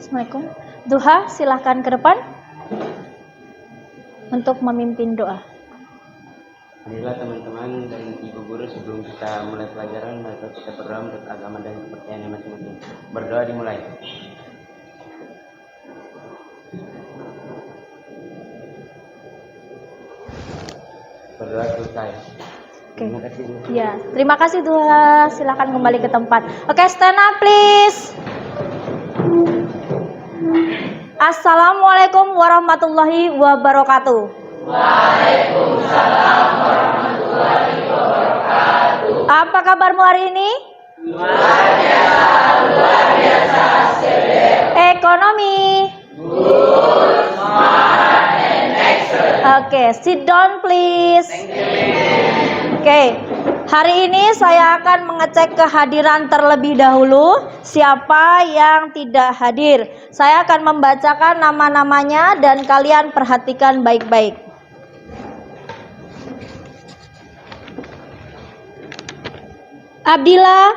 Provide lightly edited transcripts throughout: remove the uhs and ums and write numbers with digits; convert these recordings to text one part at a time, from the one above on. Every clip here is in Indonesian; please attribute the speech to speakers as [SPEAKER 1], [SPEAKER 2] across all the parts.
[SPEAKER 1] Assalamualaikum. Duha, silahkan ke depan untuk memimpin doa.
[SPEAKER 2] Marilah teman-teman dan ibu guru, sebelum kita mulai pelajaran, mari kita berdoa menurut agama dan kepercayaan masing-masing. Berdoa dimulai. Berdoa selesai. Terima kasih.
[SPEAKER 1] Ya, terima kasih Duha. Silakan kembali ke tempat. Oke, stand up please. Assalamualaikum warahmatullahi wabarakatuh.
[SPEAKER 3] Waalaikumsalam warahmatullahi wabarakatuh.
[SPEAKER 1] Apa kabarmu hari ini?
[SPEAKER 3] Luar biasa,
[SPEAKER 1] Ekonomi.
[SPEAKER 3] good, smart, and excellent.
[SPEAKER 1] Oke, sit down please.
[SPEAKER 3] Thank you.
[SPEAKER 1] Oke, hari ini saya akan mengecek kehadiran terlebih dahulu. Siapa yang tidak hadir? Saya akan membacakan nama-namanya dan kalian perhatikan baik-baik. Abdillah,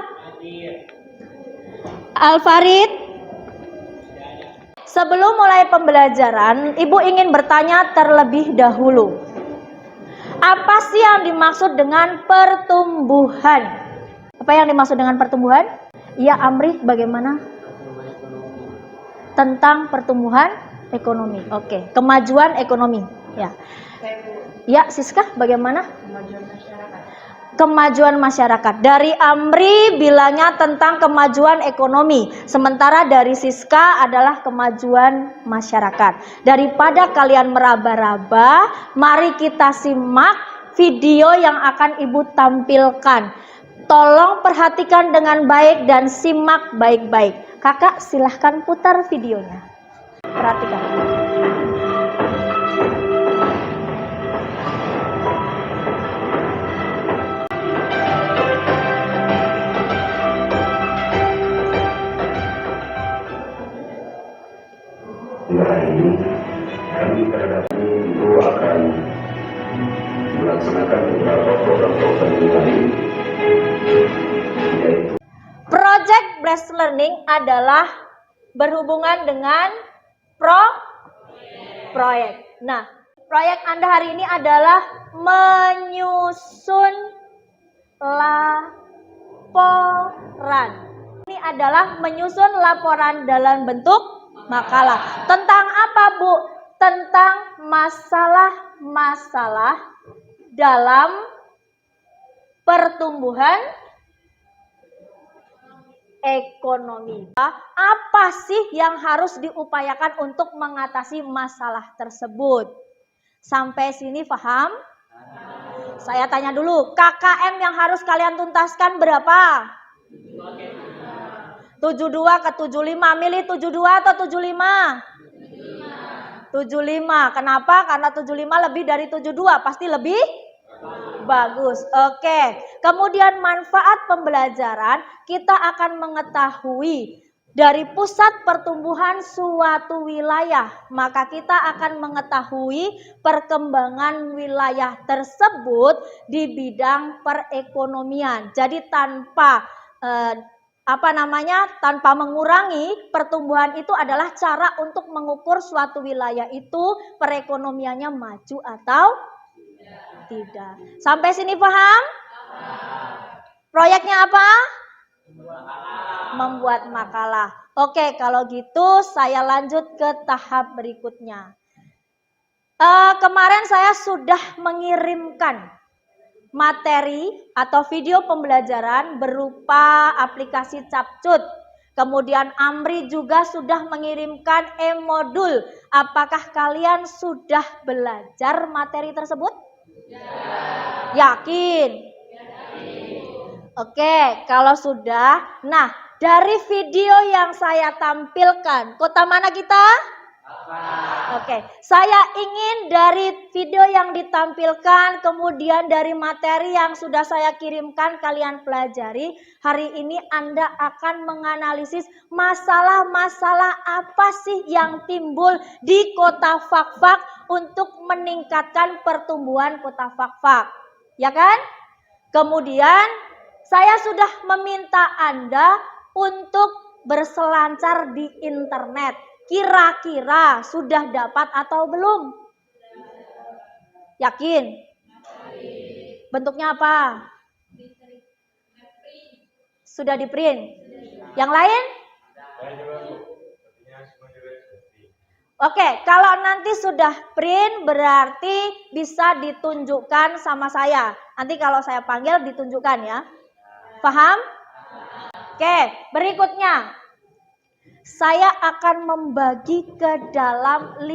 [SPEAKER 1] Alfarid. Sebelum mulai pembelajaran, Ibu ingin bertanya terlebih dahulu. Apa sih yang dimaksud dengan pertumbuhan? Apa yang dimaksud dengan pertumbuhan? Ya, Amri, bagaimana? Tentang pertumbuhan ekonomi. Oke, kemajuan ekonomi. Ya. Ya, Siska, bagaimana? Kemajuan masyarakat. Dari Amri bilangnya tentang kemajuan ekonomi, sementara dari Siska adalah kemajuan masyarakat. Daripada kalian meraba-raba, mari kita simak video yang akan Ibu tampilkan. Tolong perhatikan dengan baik dan simak baik-baik. Kakak, silahkan putar videonya. Perhatikan.
[SPEAKER 4] Hari ini kami terhadap Ibu akan melaksanakan beberapa program-program yang lain, yaitu
[SPEAKER 1] Project Based Learning adalah berhubungan dengan proyek. Nah, proyek Anda hari ini adalah menyusun laporan. Ini adalah menyusun laporan dalam bentuk makalah. Tentang apa, Bu? Tentang masalah-masalah dalam pertumbuhan ekonomi. Apa sih yang harus diupayakan untuk mengatasi masalah tersebut? Sampai sini paham? Saya tanya dulu, KKM yang harus kalian tuntaskan berapa? 72 ke 75, milih 72 atau 75? 75. Kenapa? Karena 75 lebih dari 72, pasti lebih bagus. Oke. Kemudian manfaat pembelajaran, kita akan mengetahui dari pusat pertumbuhan suatu wilayah, maka kita akan mengetahui perkembangan wilayah tersebut di bidang perekonomian. Jadi tanpa tanpa mengurangi pertumbuhan itu adalah cara untuk mengukur suatu wilayah itu perekonomiannya maju atau tidak. Sampai sini paham? Proyeknya apa? Membuat makalah. Oke, kalau gitu saya lanjut ke tahap berikutnya. Kemarin saya sudah mengirimkan materi atau video pembelajaran berupa aplikasi Capcut. Kemudian Amri juga sudah mengirimkan e-modul. Apakah kalian sudah belajar materi tersebut? Yakin? Oke, kalau sudah, nah dari video yang saya tampilkan, kota mana kita? Oke, saya ingin dari video yang ditampilkan, kemudian dari materi yang sudah saya kirimkan kalian pelajari, hari ini Anda akan menganalisis masalah-masalah apa sih yang timbul di kota Fakfak untuk meningkatkan pertumbuhan kota Fakfak. Ya kan? Kemudian saya sudah meminta Anda untuk berselancar di internet. Kira-kira sudah dapat atau belum? Yakin? Bentuknya apa? Sudah di print. Yang lain? Oke, kalau nanti sudah print berarti bisa ditunjukkan sama saya. Nanti kalau saya panggil ditunjukkan ya. Paham? Oke, berikutnya. Saya akan membagi ke dalam 5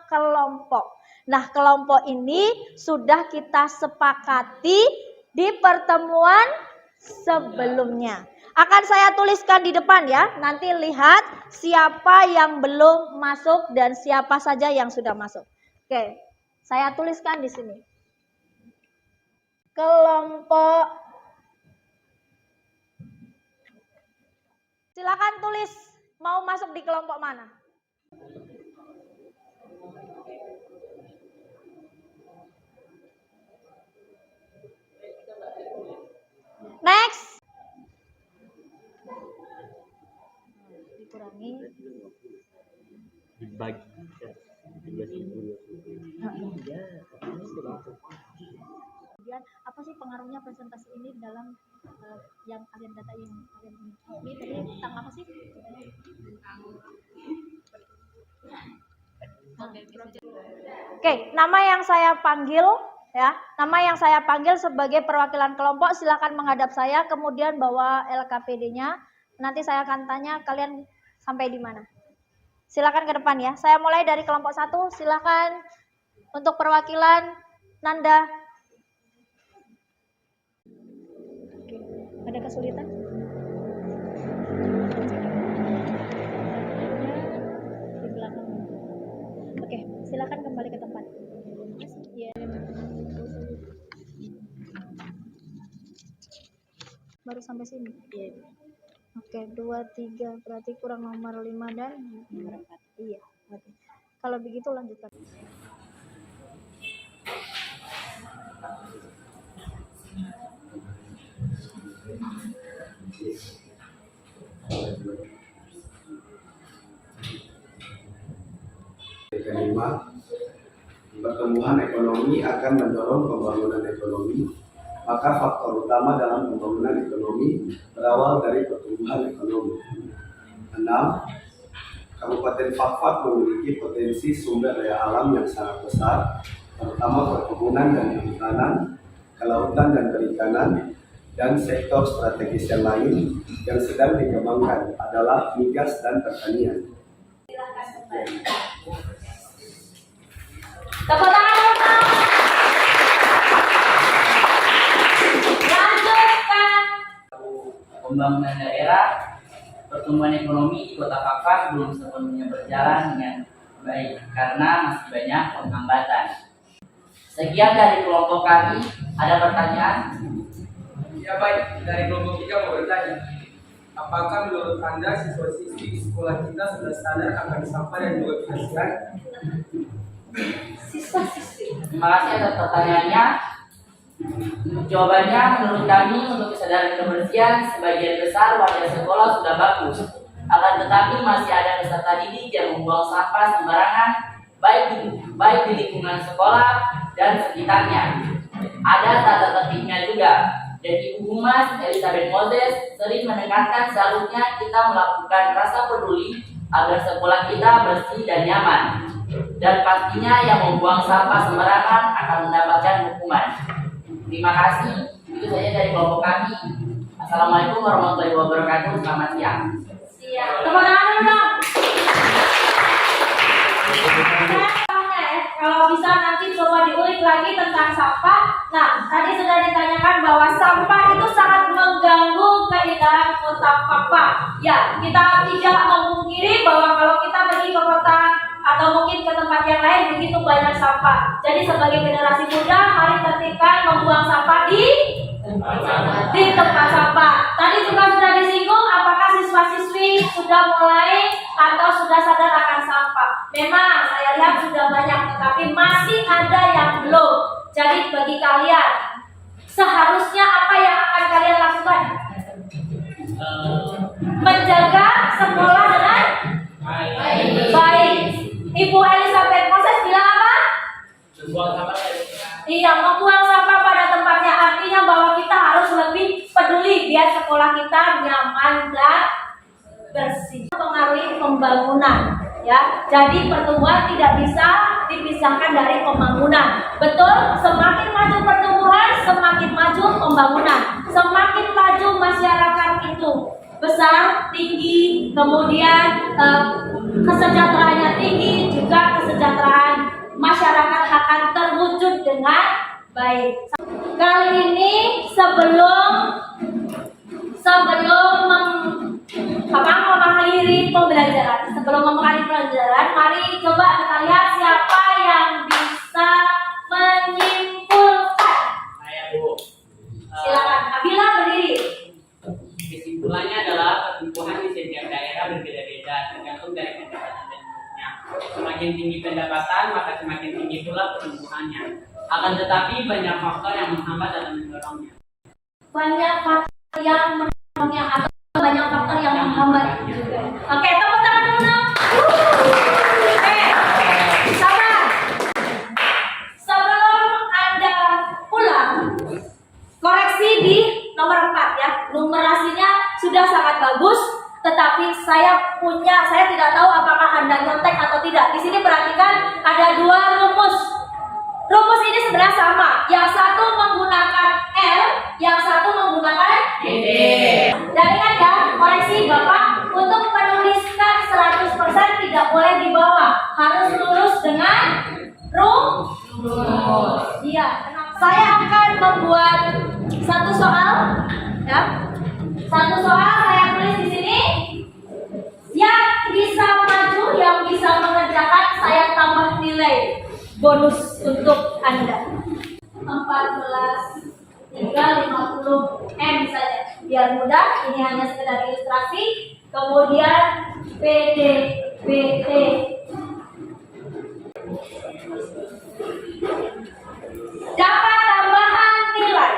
[SPEAKER 1] kelompok. Nah, kelompok ini sudah kita sepakati di pertemuan sebelumnya. Akan saya tuliskan di depan ya. Nanti lihat siapa yang belum masuk dan siapa saja yang sudah masuk. Oke, saya tuliskan di sini. Kelompok. Silakan tulis mau masuk di kelompok mana. Next. Dikurangi.
[SPEAKER 2] Dibagi.
[SPEAKER 1] Kemudian apa sih pengaruhnya presentasi ini dalam yang kalian data yang kalian ini tadi tentang apa sih? Oke, nama yang saya panggil ya, nama yang saya panggil sebagai perwakilan kelompok silakan menghadap saya, kemudian bawa LKPD-nya. Nanti saya akan tanya kalian sampai di mana. Silakan ke depan ya. Saya mulai dari kelompok 1, silakan untuk perwakilan Nanda. Oke, ada kesulitan? Di belakang. Oke, silakan kembali ke tempat. Ya. Baru sampai sini. Iya. Oke, 2, 3, berarti kurang nomor 5 dan 4. Iya, oke. Kalau begitu lanjutkan.
[SPEAKER 4] Kelima, pertumbuhan ekonomi akan mendorong pembangunan ekonomi. Maka faktor utama dalam pembangunan ekonomi berawal dari pertumbuhan ekonomi. 6. Kabupaten Fakfak memiliki potensi sumber daya alam yang sangat besar, terutama perkebunan dan perhutanan, kelautan dan perikanan, dan sektor strategis yang lain yang sedang dikembangkan adalah migas dan pertanian.
[SPEAKER 1] Tepuk tangan dong. Lanjutkan.
[SPEAKER 5] Pembangunan daerah, pertumbuhan ekonomi di Kota Fakfak belum sepenuhnya berjalan dengan baik karena masih banyak penghambatan. Sekian dari kelompok kami. Ada pertanyaan?
[SPEAKER 6] Ya baik, dari kelompok 3 mau bertanya. Apakah menurut Anda siswa-siswi sekolah kita sudah sadar akan sampah dan juga kebersihan?
[SPEAKER 5] Terima kasih atas pertanyaannya. Jawabannya, menurut kami untuk kesadaran kebersihan sebagian besar warga sekolah sudah bagus. Akan tetapi masih ada peserta didik yang membuang sampah sembarangan baik di lingkungan sekolah dan sekitarnya. Ada tata tertibnya juga. Dan Ibu Humas Elizabeth Moses sering menekankan seharusnya kita melakukan rasa peduli agar sekolah kita bersih dan nyaman. Dan pastinya yang membuang sampah sembarangan akan mendapatkan hukuman. Terima kasih. Itu saja dari kelompok kami. Assalamualaikum warahmatullahi wabarakatuh. Selamat siang.
[SPEAKER 1] Siap. Tepuk tangan dulu dong. Kalau bisa nanti coba diulik lagi tentang sampah. Nah, tadi sudah ditanyakan bahwa sampah itu sangat mengganggu keindahan Kota Fakfak. Ya, kita tidak memungkiri bahwa kalau kita pergi ke kota atau mungkin ke tempat yang lain begitu banyak sampah. Jadi sebagai generasi muda, mari tertibkan membuang sampah di tempat sampah. Tadi juga sudah disinggung apakah siswa-siswi sudah mulai atau sudah sadar akan sampah. Memang saya lihat sudah banyak, tetapi masih ada yang belum. Jadi bagi kalian, seharusnya apa yang akan kalian lakukan? Menjaga Ibu Elizabeth Moses bilang apa?
[SPEAKER 5] Membuang sampah dari
[SPEAKER 1] Iya, membuang sampah pada tempatnya, artinya bahwa kita harus lebih peduli biar sekolah kita nyaman dan bersih. Mempengaruhi pembangunan, ya. Jadi pertumbuhan tidak bisa dipisahkan dari pembangunan. Betul, semakin maju pertumbuhan, semakin maju pembangunan. Semakin maju masyarakat itu besar, tinggi, kemudian kesejahteraannya tinggi, juga kesejahteraan masyarakat akan terwujud dengan baik. Kali ini sebelum mengakhiri pembelajaran, mari coba kita lihat siapa yang bisa menyimpulkan.
[SPEAKER 5] saya, Bu.
[SPEAKER 1] Silakan, Abila berdiri.
[SPEAKER 5] Kesimpulannya adalah pertumbuhan di setiap daerah berbeda-beda tergantung dari pendapatan dan penduduknya. Semakin tinggi pendapatan, maka semakin tinggi pula pertumbuhannya. Akan tetapi banyak faktor yang menghambat dalam mendorongnya.
[SPEAKER 1] Banyak faktor yang mendorongnya atau banyak faktor yang menghambat juga. Oke, tepuk tangan dulu dong. Sabar. Sebelum Anda pulang, koreksi di nomor 4 ya. Numerasinya sudah sangat bagus, tetapi saya tidak tahu apakah Anda nyontek atau tidak. Di sini perhatikan ada 2 rumus. Rumus ini sebenarnya sama. Yang satu menggunakan L, yang satu menggunakan
[SPEAKER 5] D.
[SPEAKER 1] Dan ingat ya, koreksi Bapak, untuk menuliskan 100% tidak boleh di bawah, harus lurus dengan rumus. Iya, saya akan membuat satu soal, ya. Satu soal saya tulis di sini. Yang bisa maju, yang bisa mengerjakan, saya tambah nilai bonus untuk Anda. 14, 3, 50 M saja. Biar mudah, ini hanya sekedar ilustrasi. Kemudian PT dapat tambahan nilai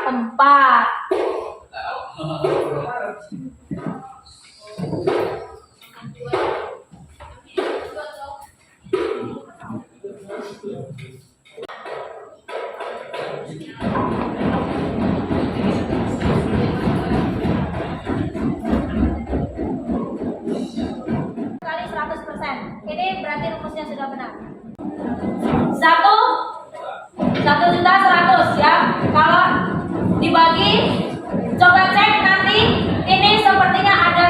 [SPEAKER 1] 4. Kali 100%. Ini berarti rumusnya sudah benar. 1.100.000 ya. Kalau dibagi, coba cek nanti. Ini sepertinya ada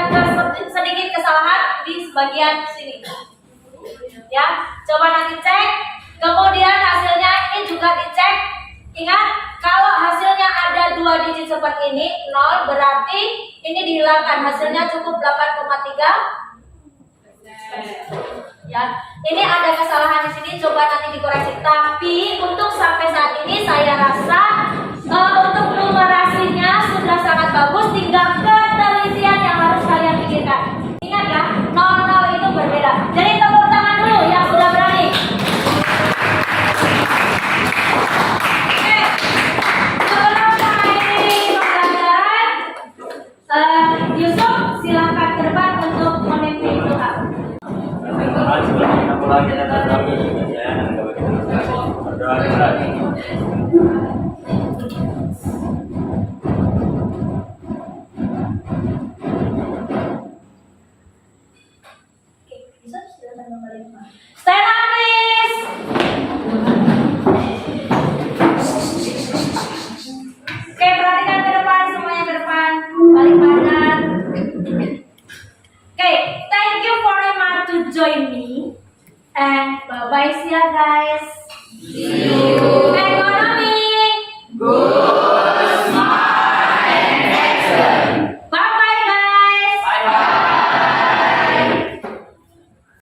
[SPEAKER 1] sedikit kesalahan di bagian sini. Ya, coba nanti cek. Kemudian hasilnya ini juga dicek. Ingat, kalau hasilnya ada 2 digit seperti ini, 0, berarti ini dihilangkan. Hasilnya cukup 8,3. Ya, ini ada kesalahan di sini, coba nanti dikoreksi. Tapi untuk sampai saat ini saya rasa untuk numerasinya sudah sangat bagus, tinggal ketelitian yang harus kalian pikirkan. Ingat ya, 00 itu berbeda. Jadi tepuk tangan dulu yang sudah berani. Oke, sebelum mengakhiri pembelajaran, Yusuf silakan ke depan untuk memimpin doa. Stand up please. Oke, perhatikan ke depan, semuanya ke depan. Balik badan. Oke, thank you very much to join me. And bye-bye, see ya guys. See you.